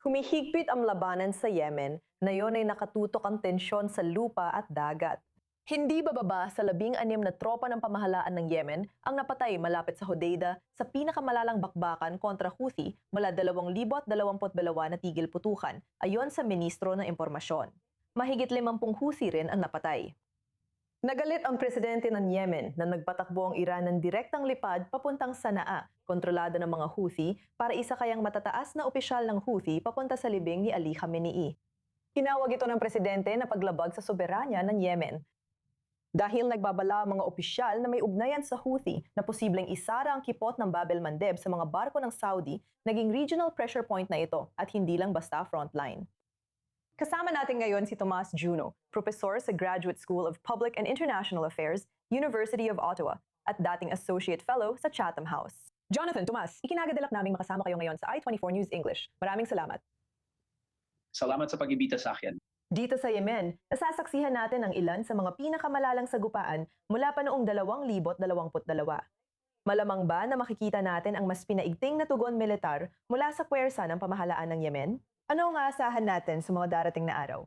Humihigpit ang labanan sa Yemen, ngayon ay nakatutok ang tensyon sa lupa at dagat. Hindi bababa sa 16 na tropa ng pamahalaan ng Yemen ang napatay malapit sa Hodeida sa pinakamalalang bakbakan kontra Houthi mula 2022 na tigil putukan, ayon sa Ministro ng Impormasyon. Mahigit 50 Houthi rin ang napatay. Nagalit ang presidente ng Yemen na nagpatakbo ang Iran ng direktang lipad papuntang Sanaa, kontrolado ng mga Houthi, para isa kayang matataas na opisyal ng Houthi papunta sa libing ni Ali Khamenei. Tinawag ito ng presidente na paglabag sa soberanya ng Yemen. Dahil nagbabala ang mga opisyal na may ugnayan sa Houthi na posibleng isara ang kipot ng Bab el-Mandeb sa mga barko ng Saudi, naging regional pressure point na ito at hindi lang basta frontline. Kasama natin ngayon si Tomas Juno, profesor sa Graduate School of Public and International Affairs, University of Ottawa, at dating Associate Fellow sa Chatham House. Jonathan, Tomas, ikinagadalak naming makasama kayo ngayon sa I-24 News English. Maraming salamat. Salamat sa pag-imbita sa akin. Dito sa Yemen, nasasaksihan natin ang ilan sa mga pinakamalalang sagupaan mula pa noong 2022. Malamang ba na makikita natin ang mas pinaigting na tugon militar mula sa puwersa ng pamahalaan ng Yemen? Ano ang aasahan natin sa mga darating na araw?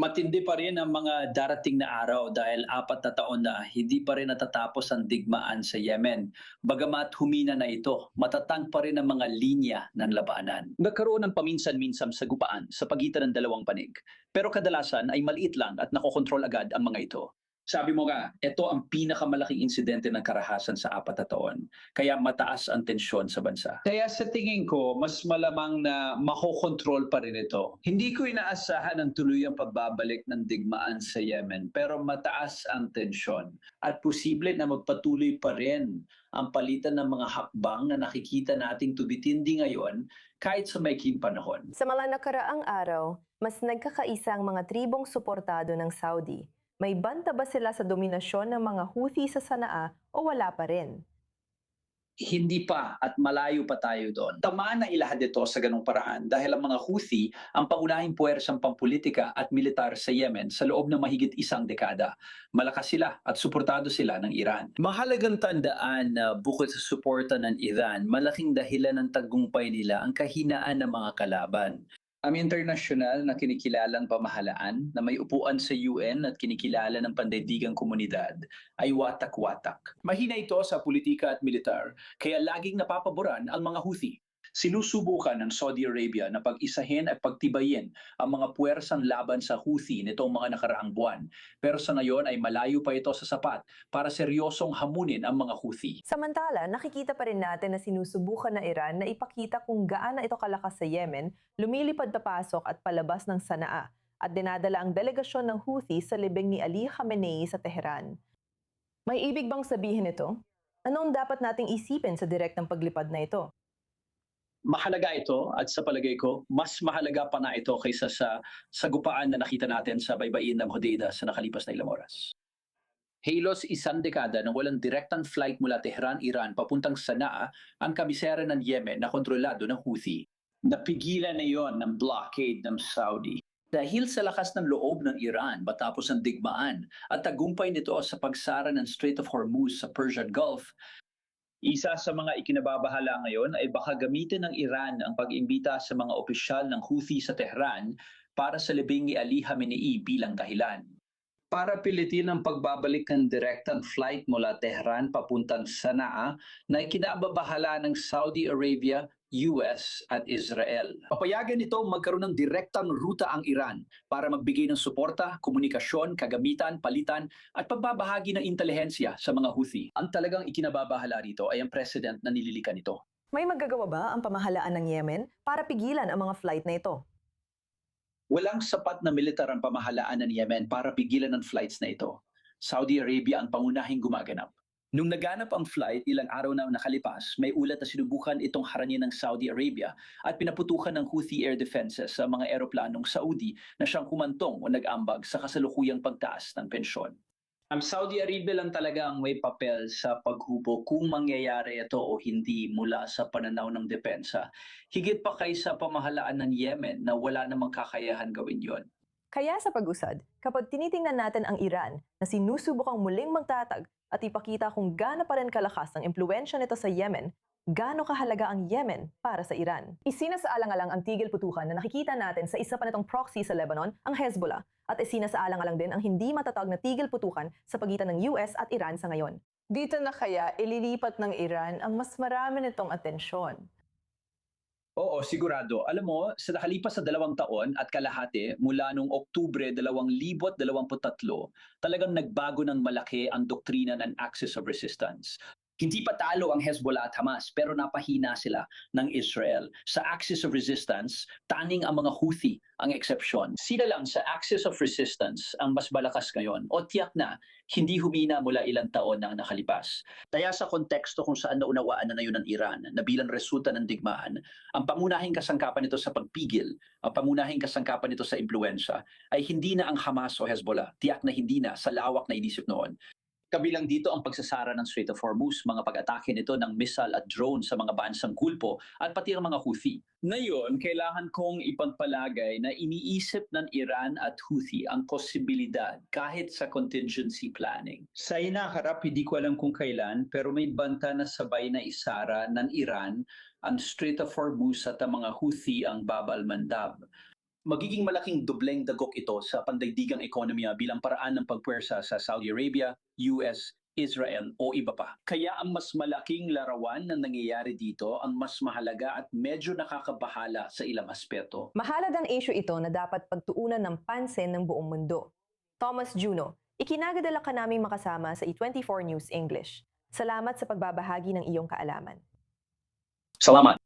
Matindi pa rin ang mga darating na araw dahil 4 na taon na hindi pa rin natatapos ang digmaan sa Yemen. Bagamat humina na ito, matatag pa rin ang mga linya ng labanan. Nagkaroon ng paminsan-minsang sagupaan sa pagitan ng dalawang panig. Pero kadalasan ay maliit lang at nakokontrol agad ang mga ito. Sabi mo nga, ito ang pinakamalaking insidente ng karahasan sa 4 na taon. Kaya mataas ang tensyon sa bansa. Kaya sa tingin ko, mas malamang na makokontrol pa rin ito. Hindi ko inaasahan ang tuluyang pagbabalik ng digmaan sa Yemen, pero mataas ang tensyon. At posible na magpatuloy pa rin ang palitan ng mga hakbang na nakikita nating tubitindi ngayon kahit sa maiking panahon. Sa mga nakaraang araw, mas nagkakaisa ang mga tribong suportado ng Saudi. May banta ba sila sa dominasyon ng mga Houthi sa Sanaa o wala pa rin? Hindi pa at malayo pa tayo doon. Tamaan na ilahad ito sa ganung paraan dahil ang mga Houthi ang pangunahing puwersang pampolitika at militar sa Yemen sa loob ng mahigit 1 dekada. Malakas sila at suportado sila ng Iran. Mahalagang tandaan na bukod sa suporta ng Iran, malaking dahilan ng tagumpay nila ang kahinaan ng mga kalaban. Ang internasyonal na kinikilalang pamahalaan na may upuan sa UN at kinikilala ng pandaigdigang komunidad ay watak-watak. Mahina ito sa politika at militar, kaya laging napapaboran ang mga Houthi. Sinusubukan ng Saudi Arabia na pag-isahin at pagtibayin ang mga puwersang laban sa Houthi nitong mga nakaraang buwan. Pero sa ngayon ay malayo pa ito sa sapat para seryosong hamunin ang mga Houthi. Samantala, nakikita pa rin natin na sinusubukan ng Iran na ipakita kung gaano ito kalakas sa Yemen, lumilipad papasok at palabas ng Sanaa, at dinadala ang delegasyon ng Houthi sa libing ni Ali Khamenei sa Tehran. May ibig bang sabihin ito? Anong dapat nating isipin sa direktang paglipad na ito? Mahalaga ito at sa palagay ko, mas mahalaga pa na ito kaysa sa sagupaan na nakita natin sa baybayin ng Hodeida sa nakalipas na ilang oras. Halos 1 dekada nang walang direktang flight mula Tehran, Iran papuntang Sanaa ang kabisera ng Yemen na kontrolado ng Houthi. Napigilan na yon ng blockade ng Saudi. Dahil sa lakas ng loob ng Iran matapos ang digmaan at tagumpay nito sa pagsara ng Strait of Hormuz sa Persian Gulf, isa sa mga ikinababahala ngayon ay baka gamitin ng Iran ang pag-imbita sa mga opisyal ng Houthi sa Tehran para sa libing ni Ali Khamenei bilang dahilan. Para pilitin ang pagbabalik ng direktang flight mula Tehran papuntang Sanaa na ikinababahala ng Saudi Arabia, US at Israel. Papayagan nito magkaroon ng direktang ruta ang Iran para magbigay ng suporta, komunikasyon, kagamitan, palitan at pagbabahagi ng intelihensya sa mga Houthi. Ang talagang ikinababahala rito ay ang president na nililikan nito. May magagawa ba ang pamahalaan ng Yemen para pigilan ang mga flight na ito? Walang sapat na militar ang pamahalaan ng Yemen para pigilan ang flights na ito. Saudi Arabia ang pangunahing gumaganap. Nung naganap ang flight ilang araw na nakalipas, may ulat na sinubukan itong haranin ng Saudi Arabia at pinaputukan ng Houthi air defenses sa mga eroplanong Saudi na siyang kumantong o nag-ambag sa kasalukuyang pagtaas ng pensyon. Ang Saudi Arabia lang talaga ang may papel sa paghubo kung mangyayari ito o hindi mula sa pananaw ng depensa. Higit pa kaysa pamahalaan ng Yemen na wala namang kakayahan gawin yon. Kaya sa pag-usad, kapag tinitingnan natin ang Iran na sinusubukang muling magtatag at ipakita kung gaano pa rin kalakas ang impluwensya nito sa Yemen, Gaano kahalaga ang Yemen para sa Iran? Isinasaalang-alang ang tigil putukan na nakikita natin sa isa pa nitong proxy sa Lebanon, ang Hezbollah, at isinasaalang-alang din ang hindi matatag na tigil putukan sa pagitan ng US at Iran sa ngayon. Dito na kaya ililipat ng Iran ang mas marami nitong atensyon? Oo, sigurado. Alam mo, sa nakalipas sa 2 taon at kalahati mula noong Oktubre 2023, talagang nagbago ng malaki ang doktrina ng Axis of Resistance. Hindi pa talo ang Hezbollah at Hamas pero napahina sila ng Israel. Sa Axis of Resistance, tanging ang mga Houthi ang eksepsyon. Sila lang sa Axis of Resistance ang mas malakas ngayon o tiyak na hindi humina mula ilang taon na nakalipas. Kaya sa konteksto kung saan naunawaan na ngayon ng Iran na bilang resulta ng digmaan, ang pangunahing kasangkapan nito sa pagpigil, ang pangunahing kasangkapan nito sa impluensya ay hindi na ang Hamas o Hezbollah. Tiyak na hindi na sa lawak na inisip noon. Kabilang dito ang pagsasara ng Strait of Hormuz, mga pag-atake nito ng missile at drone sa mga bansang Gulpo at pati ang mga Houthi. Ngayon, kailangan kong ipagpalagay na iniisip ng Iran at Houthi ang posibilidad kahit sa contingency planning. Sa inaharap, hindi ko alam kung kailan, pero may banta na sabay na isara ng Iran ang Strait of Hormuz at ang mga Houthi ang Bab al-Mandab. Magiging malaking dubleng dagok ito sa pandaigdigang ekonomiya bilang paraan ng pagpuwersa sa Saudi Arabia, US, Israel o iba pa. Kaya ang mas malaking larawan na nangyayari dito ang mas mahalaga at medyo nakakabahala sa ilang aspeto. Mahalagang issue ito na dapat pagtuunan ng pansin ng buong mundo. Thomas Juno, ikinagadala ka naming makasama sa E24 News English. Salamat sa pagbabahagi ng iyong kaalaman. Salamat!